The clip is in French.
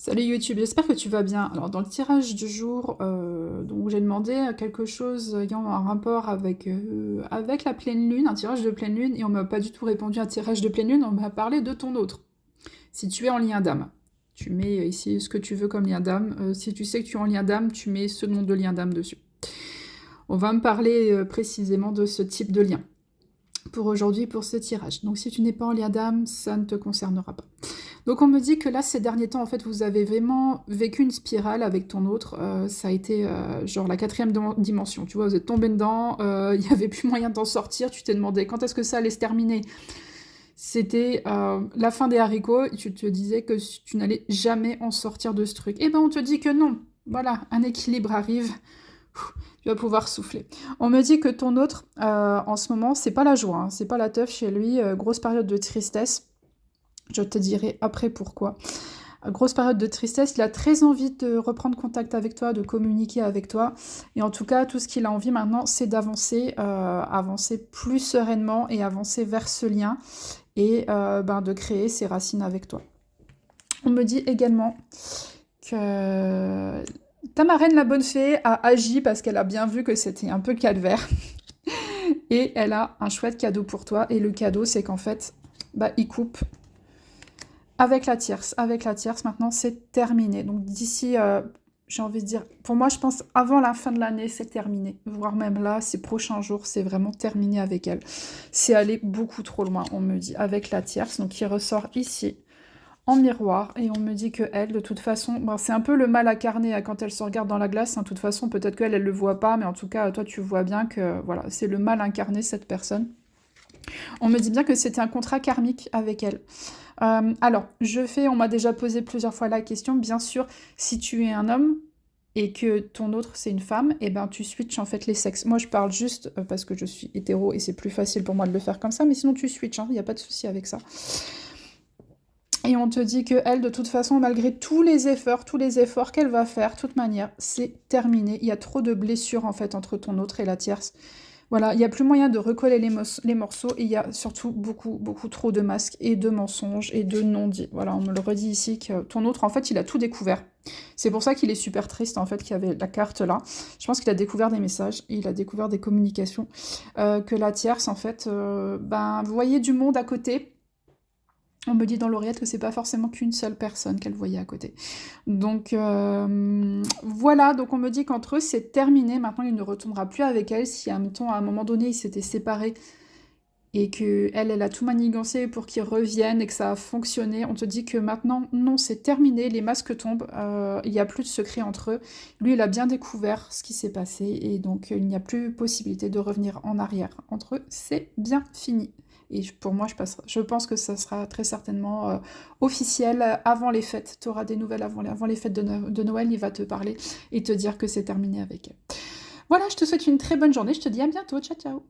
Salut YouTube, j'espère que tu vas bien. Alors dans le tirage du jour, donc j'ai demandé quelque chose ayant un rapport avec la pleine lune, un tirage de pleine lune, et on m'a pas du tout répondu un tirage de pleine lune, on m'a parlé de ton autre. Si tu es en lien d'âme, tu mets ici ce que tu veux comme lien d'âme. Si tu sais que tu es en lien d'âme, tu mets ce nom de lien d'âme dessus. On va me parler précisément de ce type de lien pour aujourd'hui, pour ce tirage. Donc si tu n'es pas en lien d'âme, ça ne te concernera pas. Donc on me dit que là, ces derniers temps, en fait, vous avez vraiment vécu une spirale avec ton autre. Ça a été genre la 4e dimension. Tu vois, vous êtes tombé dedans, il n'y avait plus moyen d'en sortir. Tu t'es demandé quand est-ce que ça allait se terminer. C'était la fin des haricots. Et tu te disais que tu n'allais jamais en sortir de ce truc. Eh ben, on te dit que non. Voilà, un équilibre arrive. Tu vas pouvoir souffler. On me dit que ton autre, en ce moment, c'est pas la joie, hein, c'est pas la teuf chez lui. Grosse période de tristesse. Je te dirai après pourquoi. Grosse période de tristesse, il a très envie de reprendre contact avec toi, de communiquer avec toi. Et en tout cas, tout ce qu'il a envie maintenant, c'est d'avancer, avancer plus sereinement et avancer vers ce lien et de créer ses racines avec toi. On me dit également que ta marraine, la bonne fée, a agi parce qu'elle a bien vu que c'était un peu calvaire. Et elle a un chouette cadeau pour toi. Et le cadeau, c'est qu'en fait, il coupe avec la tierce. Avec la tierce, maintenant, c'est terminé. Donc d'ici, j'ai envie de dire, pour moi, je pense, avant la fin de l'année, c'est terminé. Voire même là, ces prochains jours, c'est vraiment terminé avec elle. C'est allé beaucoup trop loin, on me dit, avec la tierce. Donc il ressort ici, en miroir, et on me dit que elle, de toute façon, c'est un peu le mal incarné quand elle se regarde dans la glace. De toute façon, peut-être qu'elle, elle le voit pas, mais en tout cas, toi, tu vois bien que, voilà, c'est le mal incarné, cette personne. On me dit bien que c'était un contrat karmique avec elle. Alors, on m'a déjà posé plusieurs fois la question, bien sûr, si tu es un homme et que ton autre c'est une femme, et ben tu switches en fait les sexes. Moi je parle juste parce que je suis hétéro et c'est plus facile pour moi de le faire comme ça, mais sinon tu switches, il n'y a pas de souci avec ça. Et on te dit que elle, de toute façon, malgré tous les efforts qu'elle va faire, de toute manière, c'est terminé. Il y a trop de blessures en fait entre ton autre et la tierce. Voilà, il n'y a plus moyen de recoller les morceaux et il y a surtout beaucoup, beaucoup trop de masques et de mensonges et de non-dits. Voilà, on me le redit ici que ton autre, en fait, il a tout découvert. C'est pour ça qu'il est super triste, en fait, qu'il y avait la carte là. Je pense qu'il a découvert des messages, il a découvert des communications, que la tierce, en fait, vous voyez du monde à côté. On me dit dans l'oreillette que c'est pas forcément qu'une seule personne qu'elle voyait à côté. Donc voilà, donc on me dit qu'entre eux c'est terminé, maintenant il ne retournera plus avec elle. Si à un moment donné ils s'étaient séparés et que elle a tout manigancé pour qu'ils reviennent et que ça a fonctionné, on te dit que maintenant non, c'est terminé, les masques tombent, il n'y a plus de secret entre eux. Lui il a bien découvert ce qui s'est passé et donc il n'y a plus possibilité de revenir en arrière. Entre eux c'est bien fini. Et pour moi, je pense que ça sera très certainement officiel avant les fêtes. Tu auras des nouvelles avant les fêtes de Noël. Il va te parler et te dire que c'est terminé avec elle. Voilà, je te souhaite une très bonne journée. Je te dis à bientôt. Ciao, ciao.